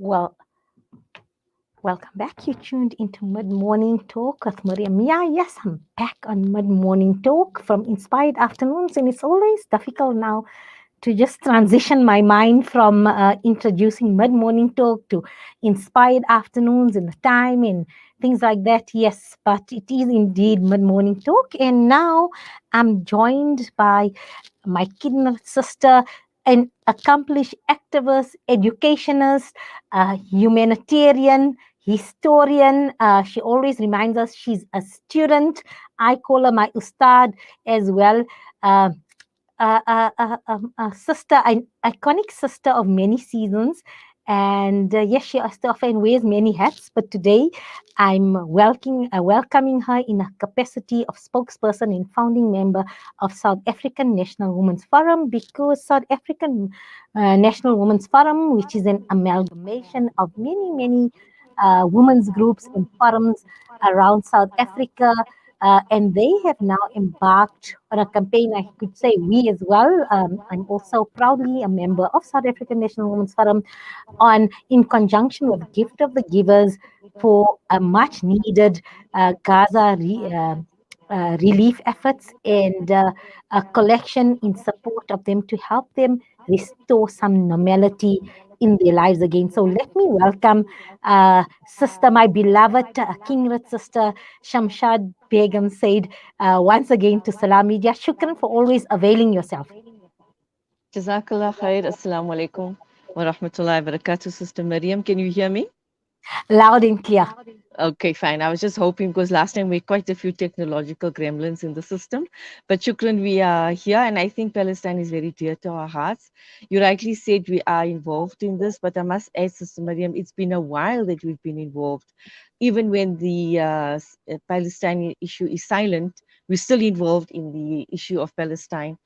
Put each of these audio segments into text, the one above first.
Well, welcome back. You tuned into Mid Morning Talk with Marriam Mia. Yes, I'm back on Mid Morning Talk from Inspired Afternoons, and it's always difficult now to just transition my mind from introducing Mid Morning Talk to Inspired Afternoons and the time and things like that. Yes, but it is indeed Mid Morning Talk, and now I'm joined by my kidney sister, an accomplished activist, educationist, humanitarian, historian. She always reminds us she's a student. I call her my ustad as well. Uh, a sister, an iconic sister of many seasons. And yes, she often wears many hats, but today I'm welcoming her in a capacity of spokesperson and founding member of South African National Women's Forum, because South African National Women's Forum, which is an amalgamation of many women's groups and forums around South Africa, and they have now embarked on a campaign. I could say we as well. I'm also proudly a member of South African National Women's Forum, on in conjunction with Gift of the Givers, for a much needed Gaza relief efforts, and a collection in support of them to help them restore some normality in their lives again. So let me welcome sister, my beloved Kingrat sister, Shamshad Begum Sayed, once again to Salam Media. Shukran for always availing yourself. Jazakallah khair. Assalamu alaikum wa rahmatullahi wa barakatuh. Sister Maryam, can you hear me? Loud and clear. Okay, fine. I was just hoping because last time we had quite a few technological gremlins in the system. But shukran, we are here, and I think Palestine is very dear to our hearts. You rightly said we are involved in this, but I must add, Sister Maryam, it's been a while that we've been involved. Even when the Palestinian issue is silent, we're still involved in the issue of Palestine,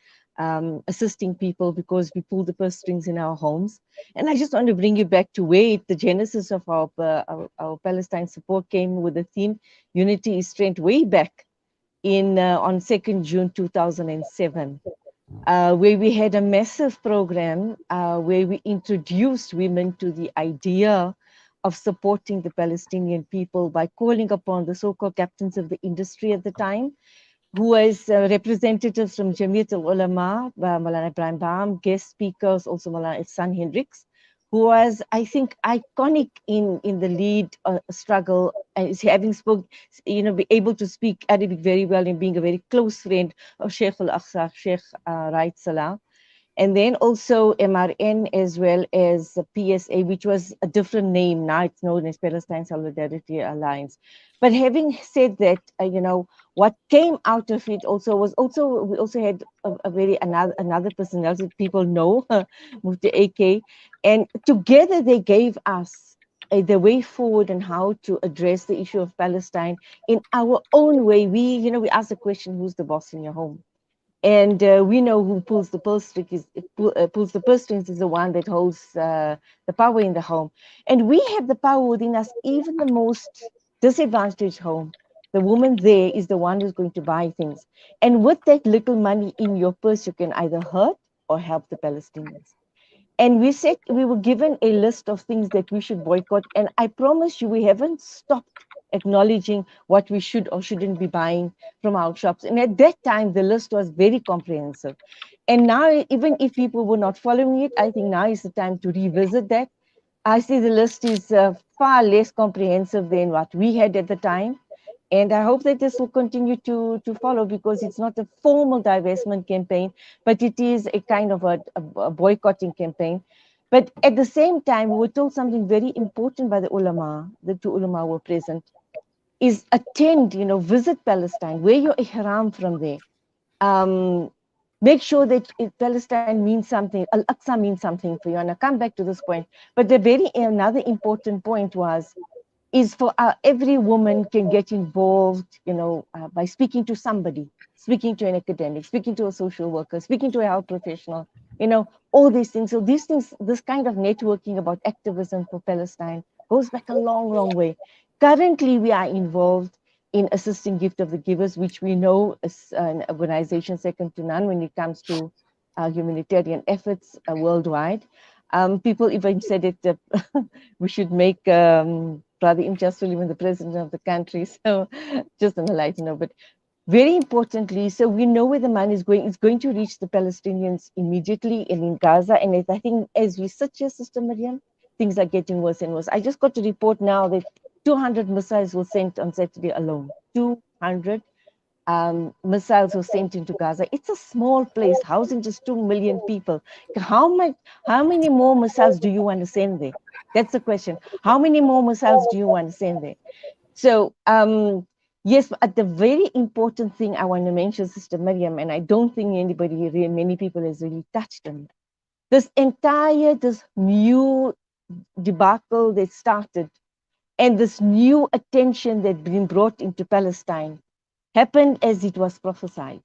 assisting people because we pull the purse strings in our homes. And I just want to bring you back to where the genesis of our Palestine support came with the theme Unity is Strength way back in on 2nd June 2007, where we had a massive program where we introduced women to the idea of supporting the Palestinian people by calling upon the so-called captains of the industry at the time, who was representatives from Jamiat al-Ulama, Malana Ibrahim Baam, guest speakers, also Malana Ihsan Hendricks, who was, I think, iconic in the lead struggle, and is having spoke, be able to speak Arabic very well and being a very close friend of Sheikh al-Aqsa, Sheikh Raid Salah. And then also MRN as well as PSA, which was a different name. Now it's known as Palestine Solidarity Alliance. But having said that, what came out of it also was we also had a very another personality that people know, Mufti AK, and together they gave us the way forward and how to address the issue of Palestine in our own way. We ask the question, who's the boss in your home? And we know who pulls the purse strings pulls the purse strings is the one that holds the power in the home. And we have the power within us, even the most disadvantaged home. The woman there is the one who's going to buy things. And with that little money in your purse, you can either hurt or help the Palestinians. And we said we were given a list of things that we should boycott. And I promise you, we haven't stopped acknowledging what we should or shouldn't be buying from our shops. And at that time, the list was very comprehensive. And now, even if people were not following it, I think now is the time to revisit that. I see the list is far less comprehensive than what we had at the time. And I hope that this will continue to follow, because it's not a formal divestment campaign, but it is a kind of a boycotting campaign. But at the same time, we were told something very important by the ulama, the two ulama were present, is attend, visit Palestine, wear your ihram from there. Make sure that Palestine means something, Al-Aqsa means something for you. And I'll come back to this point. But another important point is for every woman can get involved, by speaking to somebody, speaking to an academic, speaking to a social worker, speaking to a health professional, all these things. So these things, this kind of networking about activism for Palestine goes back a long, long way. Currently, we are involved in assisting Gift of the Givers, which we know is an organization second to none when it comes to humanitarian efforts worldwide. People even said it, we should make Brother Imtiaz Suleiman the president of the country. So just on a lighter note, but very importantly, so we know where the money is going. It's going to reach the Palestinians immediately and in Gaza. And I think as we sit here, Sister Mariam, things are getting worse and worse. I just got a report now that 200 missiles were sent on Saturday alone. 200 missiles were sent into Gaza. It's a small place housing just 2 million people. How many more missiles do you want to send there? That's the question. How many more missiles do you want to send there? So, yes, but the very important thing I want to mention, Sister Miriam, and I don't think many people has really touched on it. This new debacle that started and this new attention that been brought into Palestine happened as it was prophesied.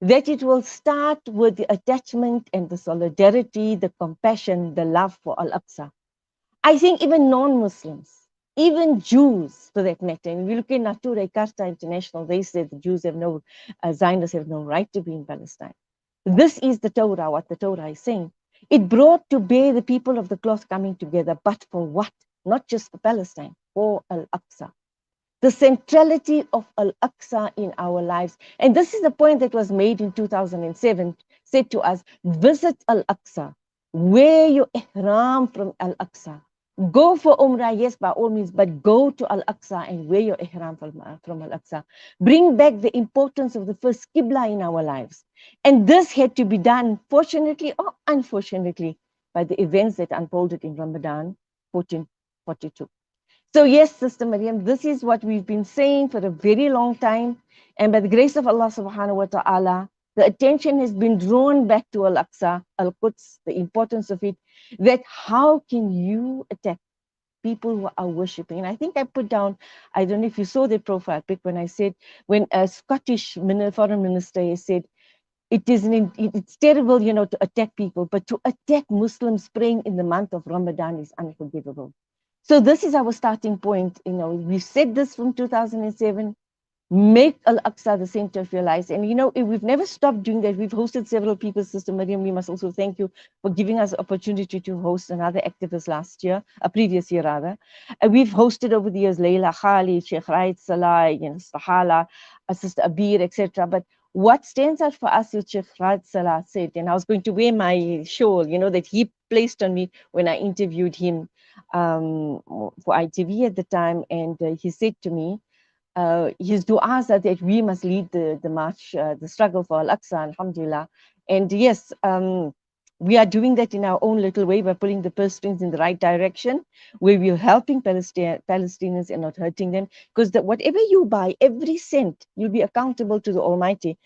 That it will start with the attachment and the solidarity, the compassion, the love for Al-Aqsa. I think even non-Muslims, even Jews for that matter, and we look at Natura Carta International, they say the Jews have no, Zionists have no right to be in Palestine. This is the Torah, what the Torah is saying. It brought to bear the people of the cloth coming together, but for what? Not just for Palestine, for Al-Aqsa. The centrality of Al-Aqsa in our lives. And this is the point that was made in 2007, said to us, visit Al-Aqsa, wear your ihram from Al-Aqsa. Go for Umrah, yes, by all means, but go to Al-Aqsa and wear your ihram from Al-Aqsa. Bring back the importance of the first Qibla in our lives. And this had to be done, fortunately or unfortunately, by the events that unfolded in Ramadan 1442. So yes, Sister Mariam, this is what we've been saying for a very long time. And by the grace of Allah subhanahu wa ta'ala, the attention has been drawn back to Al-Aqsa, Al-Quds, the importance of it, that how can you attack people who are worshipping? And I think I put down, I don't know if you saw the profile pic when I said, when a Scottish foreign minister said, it's terrible, to attack people, but to attack Muslims praying in the month of Ramadan is unforgivable. So this is our starting point. We said this from 2007. Make Al-Aqsa the center of your lives. And we've never stopped doing that. We've hosted several people, Sister Mariam. We must also thank you for giving us the opportunity to host another activist last year, a previous year rather. We've hosted over the years Layla Khali, Sheikh Raid Salah, Sahala, Sister Abir, etc. But what stands out for us is Sheikh Raid Salah said, and I was going to wear my shawl, that he placed on me when I interviewed him for ITV at the time. And he said to me, his du'as are that we must lead the march, the struggle for Al-Aqsa, alhamdulillah. And yes, we are doing that in our own little way by pulling the purse strings in the right direction, where we're helping Palestinians and not hurting them. Because whatever you buy, every cent, you'll be accountable to the Almighty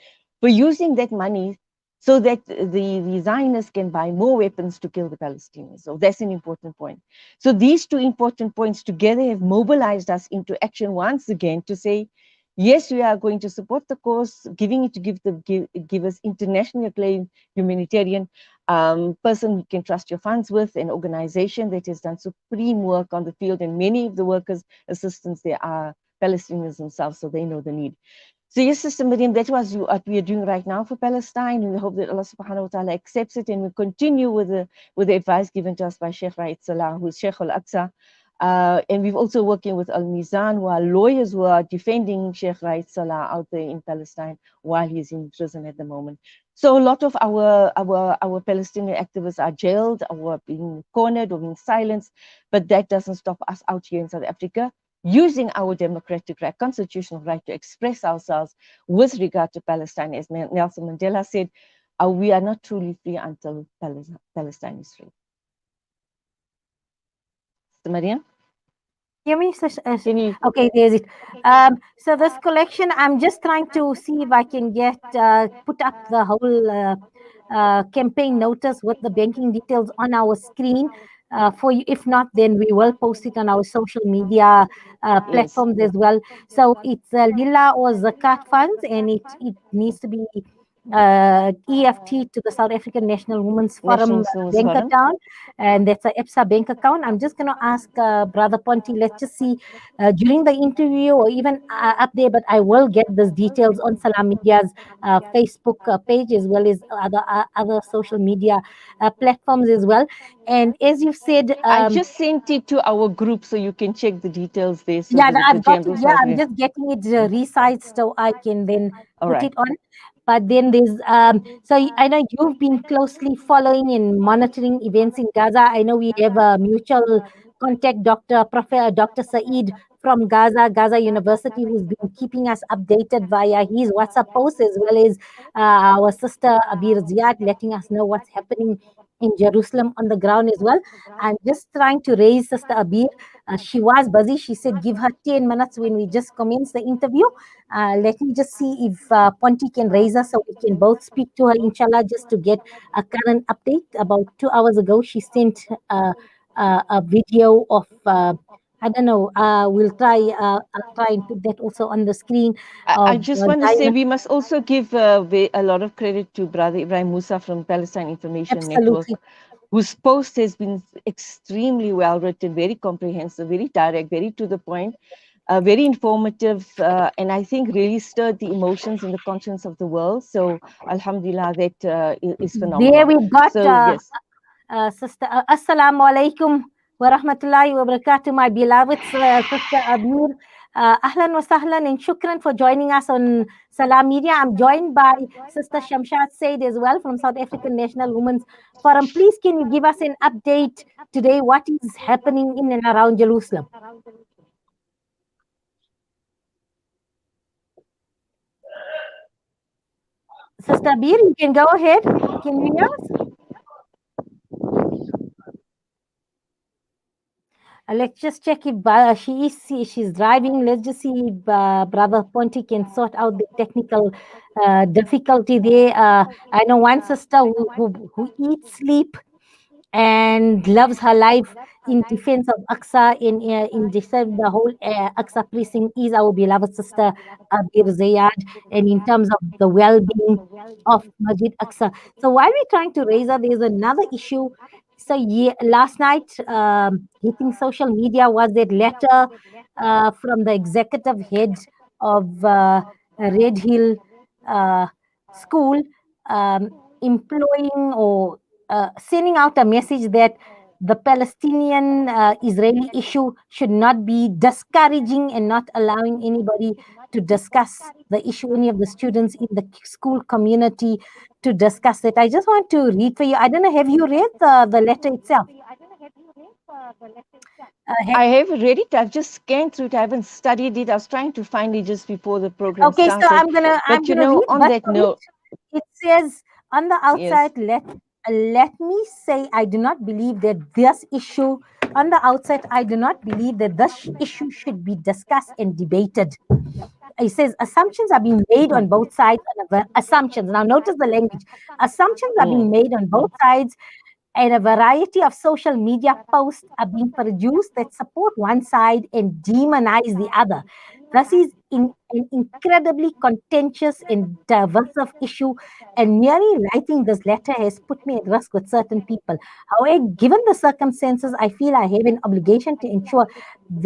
for using that money so that the Zionists can buy more weapons to kill the Palestinians. So that's an important point. So these two important points together have mobilized us into action once again to say, yes, we are going to support the cause, give us internationally acclaimed humanitarian person you can trust your funds with, an organization that has done supreme work on the field, and many of the workers, assistants, they are Palestinians themselves, so they know the need. So yes, Sister Miriam, that was what we are doing right now for Palestine, and we hope that Allah subhanahu wa ta'ala accepts it, and we continue with the advice given to us by Sheikh Raid Salah, who is Sheikh Al-Aqsa. And we've also working with Al-Mizan, who are lawyers who are defending Sheikh Raid Salah out there in Palestine while he's in prison at the moment. So a lot of our Palestinian activists are jailed or being cornered or being silenced, but that doesn't stop us out here in South Africa using our democratic right, constitutional right to express ourselves with regard to Palestine. As Nelson Mandela said, we are not truly free until Palestine is free. Sister Mariam? Hear me? Okay, there's it. So this collection, I'm just trying to see if I can get put up the whole campaign notice with the banking details on our screen for you. If not, then we will post it on our social media platforms as well. So it's Lila or Zakat funds, and it needs to be EFT to the South African National Women's National Forum Women's bank Forum. account, and that's a EPSA bank account. I'm just going to ask Brother Ponti, let's just see during the interview or even up there, but I will get those details on Salam Media's Facebook page as well as other social media platforms as well. And as you said, I just sent it to our group so you can check the details there so yeah, that the I've got it. general Yeah, South I'm African. just getting it resized so I can then All put right. it on. But then there's I know you've been closely following and monitoring events in Gaza. I know we have a mutual contact, Professor Dr. Saeed from Gaza University, who's been keeping us updated via his WhatsApp posts, as well as our sister Abir Ziad letting us know what's happening in Jerusalem on the ground as well. I'm just trying to raise Sister Abir. She was busy. She said, give her 10 minutes when we just commence the interview. Let me just see if Ponti can raise us so we can both speak to her, inshallah, just to get a current update. About 2 hours ago, she sent a video of, I don't know, I'll try and put that also on the screen I of just want to say Diana. we must also give a lot of credit to Brother Ibrahim Musa from Palestine Information Network, Absolutely. whose post has been extremely well written, very comprehensive, very direct, very to the point, very informative, and I think really stirred the emotions and the conscience of the world. So, Alhamdulillah, that is There phenomenal. we've got So, yes. Sister, Assalamu alaikum wa rahmatullahi wa barakatuh, my beloved Sister Abir. Ahlan wa sahlan and shukran for joining us on Salam Media. I'm joined by Sister Shamshad Sayed as well from South African National Women's Forum. Please, can you give us an update today? What is happening in and around Jerusalem? Sister Abir, you can go ahead. Can you hear us? Let's just check if she's driving. Let's just see if Brother Ponti can sort out the technical difficulty there. I know one sister who eats, sleep, and loves her life in defense of Aqsa, in defense of the whole Aqsa precinct, is our beloved sister Abir Zayad, and in terms of the well-being of Masjid Aqsa. So while we're trying to raise her, there's another issue. So last night, hitting social media was that letter from the executive head of Red Hill uh, School, employing or sending out a message that the Palestinian Israeli issue should not be discouraging and not allowing anybody to discuss the issue, any of the students in the school community to discuss it. I just want to read for you. I don't know, have you read the letter itself? I have read it. I've just scanned through it. I haven't studied it. I was trying to find it just before the program Okay, so started. I'm But gonna read on but that for it. note, It says on the yes. outside, let me say I do not believe that this issue on the outside, I do not believe that this issue should be discussed and debated. It says assumptions are being made on both sides. Assumptions. Now notice the language. Assumptions are being Mm. made on both sides, and a variety of social media posts are being produced that support one side and demonize the other. This is an incredibly contentious and divisive issue, and merely writing this letter has put me at risk with certain people. However, given the circumstances, I feel I have an obligation to ensure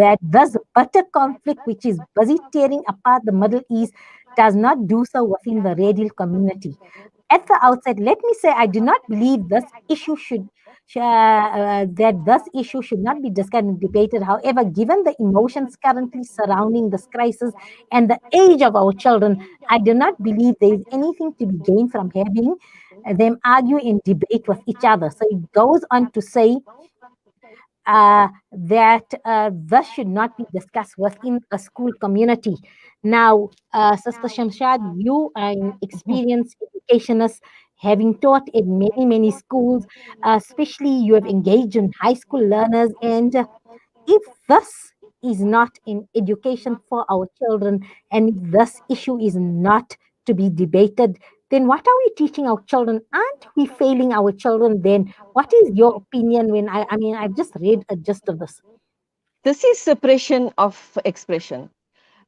that this bitter conflict, which is busy tearing apart the Middle East, does not do so within the radial community. At the outset, let me say I do not believe this issue that this issue should not be discussed and debated. However, given the emotions currently surrounding this crisis and the age of our children, I do not believe there is anything to be gained from having them argue and debate with each other. So it goes on to say that this should not be discussed within a school community. Now, Sister Shamshad, you are an experienced educationist, having taught in many, many schools, especially you have engaged in high school learners. And if this is not in education for our children, and if this issue is not to be debated, then what are we teaching our children? Aren't we failing our children then? What is your opinion when I mean, I've just read a gist of this. This is suppression of expression.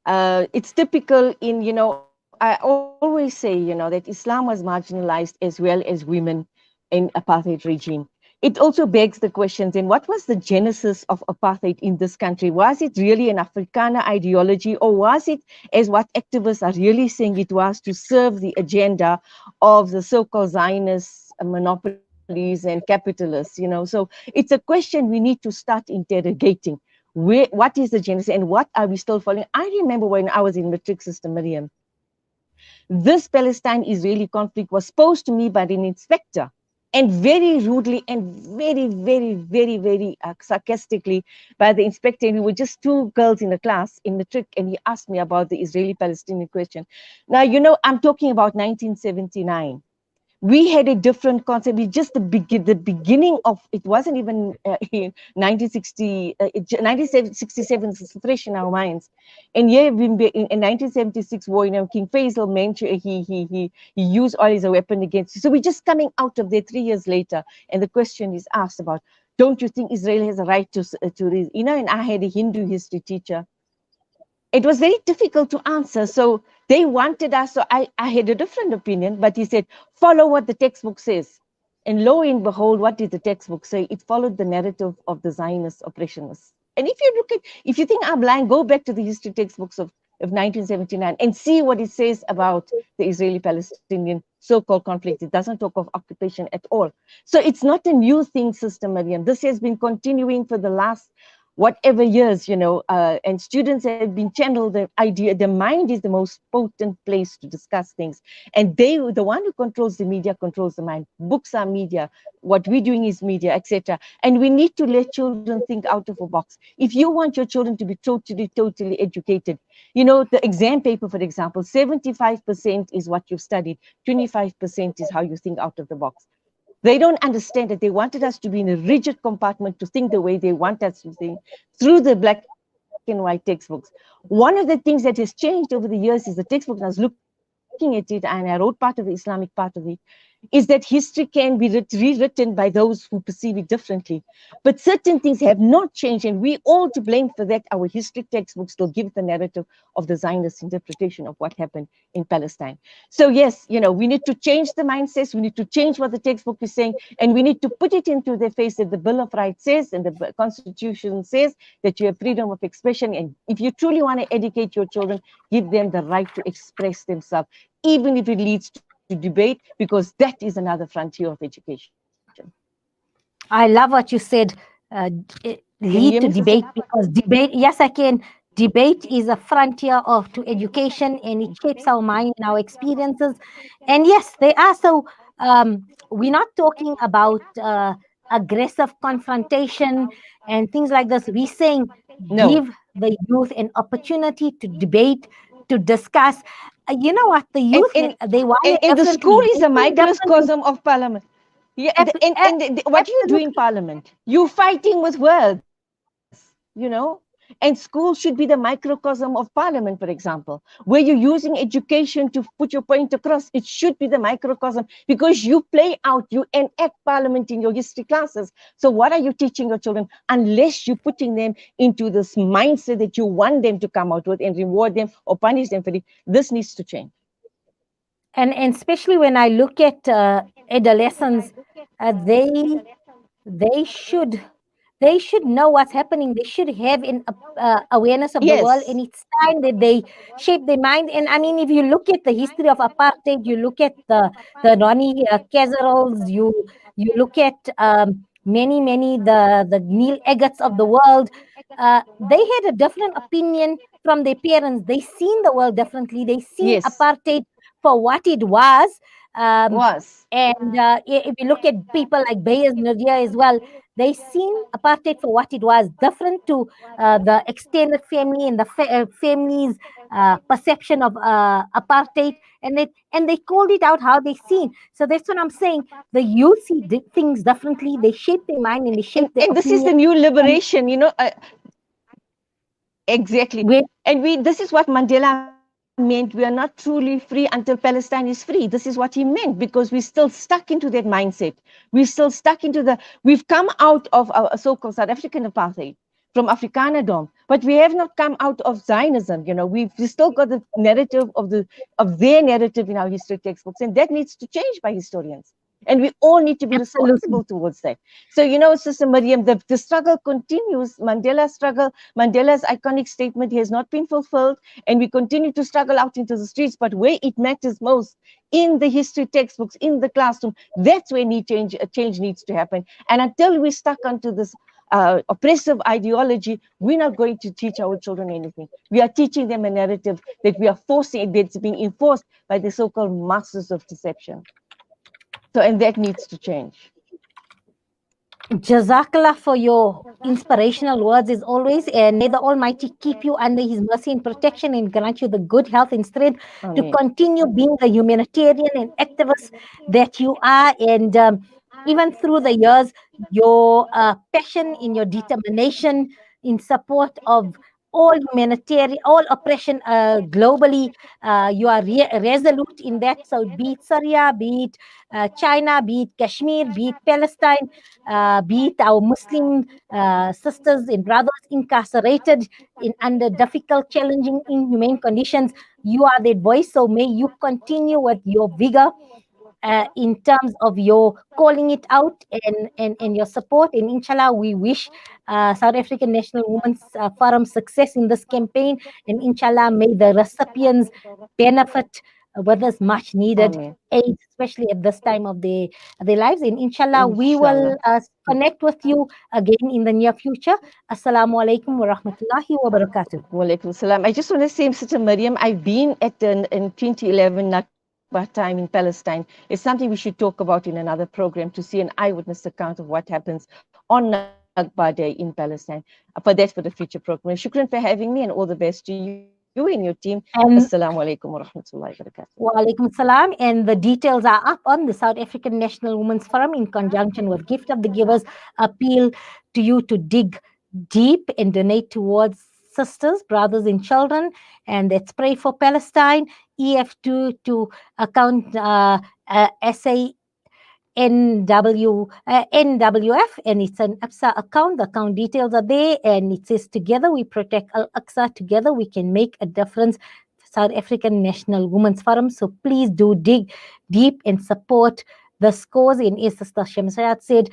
It's typical in, I always say, that Islam was marginalized as well as women in apartheid regime. It also begs the questions, and what was the genesis of apartheid in this country? Was it really an Afrikaner ideology, or was it, as what activists are really saying it was, to serve the agenda of the so-called Zionist monopolies and capitalists? So it's a question we need to start interrogating. What is the genesis, and what are we still following? I remember when I was in matric system, Mariam, this Palestine-Israeli conflict was posed to me by an inspector, and very rudely and very sarcastically by the inspector. And we were just two girls in a class in matric, and he asked me about the Israeli-Palestinian question. Now, I'm talking about 1979. We had a different concept. We just the beginning of it wasn't even in 1960, 1967 is fresh in our minds. And yeah, in 1976 war, King Faisal mentioned he used oil as a weapon against. So we're just coming out of there 3 years later, and the question is asked about, don't you think Israel has a right to and I had a Hindu history teacher. It was very difficult to answer. So they wanted us. So I had a different opinion, but he said, follow what the textbook says. And lo and behold, what did the textbook say? It followed the narrative of the Zionist oppressionists. And if you think I'm lying, go back to the history textbooks of 1979 and see what it says about the Israeli-Palestinian so-called conflict. It doesn't talk of occupation at all. So it's not a new thing, Sister Mariam. This has been continuing for the last whatever years, and students have been channeled the idea. The mind is the most potent place to discuss things. And the one who controls the media controls the mind. Books are media. What we're doing is media, etc. And we need to let children think out of a box. If you want your children to be totally educated, the exam paper, for example, 75% is what you've studied, 25% is how you think out of the box. They don't understand that they wanted us to be in a rigid compartment to think the way they want us to think through the black and white textbooks. One of the things that has changed over the years is the textbook. I was looking at it and I wrote part of the Islamic part of it, is that history can be rewritten by those who perceive it differently. But certain things have not changed, and we all to blame for that. Our history textbooks still give the narrative of the Zionist interpretation of what happened in Palestine. So yes, we need to change the mindsets. We need to change what the textbook is saying, and we need to put it into their face that the Bill of Rights says and the Constitution says that you have freedom of expression. And if you truly want to educate your children, give them the right to express themselves, even if it leads to debate, because that is another frontier of education. I love what you said. Can you hear Lead me, to sister? debate, because debate, yes, I can. Debate is a frontier to education, and it shapes our mind and our experiences. And yes, they are. So we're not talking about aggressive confrontation and things like this. We're saying No. give the youth an opportunity to debate, to discuss. You know what? The And, youth, and, they wire and the school differently. is They a think differently. microcosm of parliament. Yeah, what do you do in Absolutely. parliament? You're fighting with words. And school should be the microcosm of parliament, for example, where you're using education to put your point across. It should be the microcosm, because you play out, you enact parliament in your history classes. So what are you teaching your children unless you're putting them into this mindset that you want them to come out with and reward them or punish them for it? This needs to change. And especially when I look at adolescents, they should they should know what's happening. They should have an awareness of the world, and Yes, it's time that they shape their mind. And I mean, if you look at the history of apartheid, you look at the Ronnie Cazarols, you look at many the Neil Agats of the world. They had a different opinion from their parents. They seen the world differently. They seen yes, apartheid for what it was. Um, was. and if you look at people like Bayez Nadia as well, they seen apartheid for what it was, different to the extended family and the family's perception of apartheid, and they called it out how they seen. So that's what I'm saying. The youth see things differently. They shape their mind and they shape their And this is opinion. the new And liberation, exactly. when And this is what Mandela meant. We are not truly free until Palestine is free. This is what he meant, because we're still stuck into that mindset. We're still stuck into we've come out of our so-called South African apartheid. from Afrikanerdom, but we have not come out of Zionism. We've still got the narrative of their narrative in our history textbooks, and that needs to change by historians. And we all need to be Absolutely. responsible towards that. So, Sister Marriam, the struggle continues. Mandela's struggle, Mandela's iconic statement has not been fulfilled, and we continue to struggle out into the streets. But where it matters most, in the history textbooks, in the classroom, that's where change needs to happen. And until we're stuck onto this oppressive ideology, we're not going to teach our children anything. We are teaching them a narrative that we are forcing, that's being enforced by the so-called masters of deception. So, and that needs to change. Jazakallah for your inspirational words as always, and may the Almighty keep you under His mercy and protection and grant you the good health and strength to Amen. continue being the humanitarian and activist that you are. And even through the years, your passion and your determination in support of all humanitarian, all oppression globally, you are resolute in that. So, be it Syria, be it China, be it Kashmir, be it Palestine, be it our Muslim sisters and brothers incarcerated in under difficult, challenging, inhumane conditions. You are their voice, so may you continue with your vigor in terms of your calling it out and your support. And inshallah, we wish South African National Women's Forum success in this campaign. And inshallah, may the recipients benefit with this much needed Amen. aid, especially at this time of their lives. And inshallah, we will Inshallah. connect with you again in the near future. Assalamu alaikum wa rahmatullahi wa barakatuh. Walaikum salam. I just want to say, Sister Marriam, I've been in 2011 Nakba time in Palestine. It's something we should talk about in another program to see an eyewitness account of what happens on Nakba Day in Palestine. For the future program. Shukran for having me, and all the best to you and your team. Assalamu And alaikum wa rahmatullahi wa barakatuh. wa alaikum salam. And the details are up on the South African National Women's Forum in conjunction with Gift of the Givers. Appeal to you to dig deep and donate towards sisters, brothers, and children. And let's pray for Palestine. EF2 to account NWF, and it's an APSA account. The account details are there, and it says, "Together we protect Al Aqsa. Together we can make a difference." South African National Women's Forum. So please do dig deep and support this cause. And as Sister Shamshad said,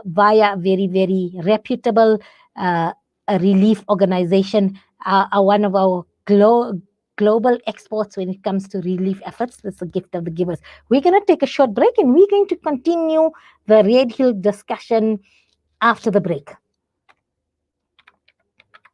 via very, very reputable a relief organization, are one of our global exports when it comes to relief efforts. That's a gift of the givers. We're going to take a short break, and we're going to continue the Red Hill discussion after the break.